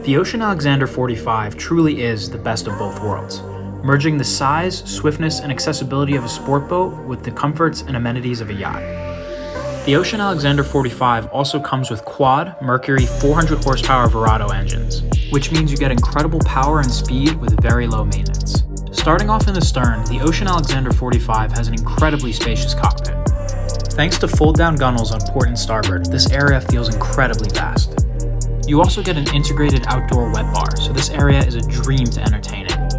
The Ocean-Alecander 45 truly is the best of both worlds, merging the size, swiftness, and accessibility of a sport boat with the comforts and amenities of a yacht. The Ocean-Alecander 45 also comes with quad Mercury 400 horsepower Verado engines, which means you get incredible power and speed with very low maintenance. Starting off in the stern, the Ocean-Alecander 45 has an incredibly spacious cockpit. Thanks to fold-down gunnels on port and starboard, this area feels incredibly vast. You also get an integrated outdoor wet bar, so this area is a dream to entertain in.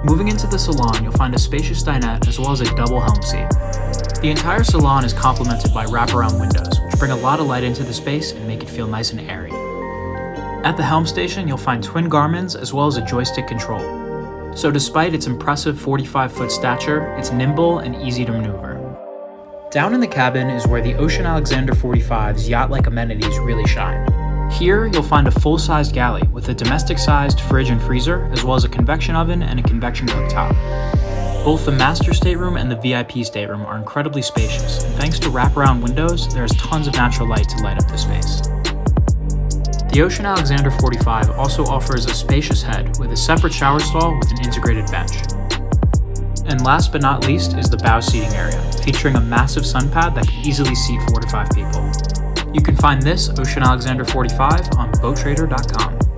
Moving into the Salon, you'll find a spacious dinette as well as a double helm seat. The entire Salon is complemented by wraparound windows, which bring a lot of light into the space and make it feel nice and airy. At the helm station, you'll find twin Garmins as well as a joystick control. So despite its impressive 45-foot stature, it's nimble and easy to maneuver. Down in the cabin is where the Ocean-Alecander 45's yacht-like amenities really shine. Here, you'll find a full-sized galley with a domestic-sized fridge and freezer, as well as a convection oven and a convection cooktop. Both the master stateroom and the VIP stateroom are incredibly spacious, and thanks to wraparound windows, there's tons of natural light to light up the space. The Ocean-Alecander 45 also offers a spacious head with a separate shower stall with an integrated bench. And last but not least is the bow seating area, featuring a massive sun pad that can easily seat 4 to 5 people. You can find this Ocean-Alecander 45 on boattrader.com.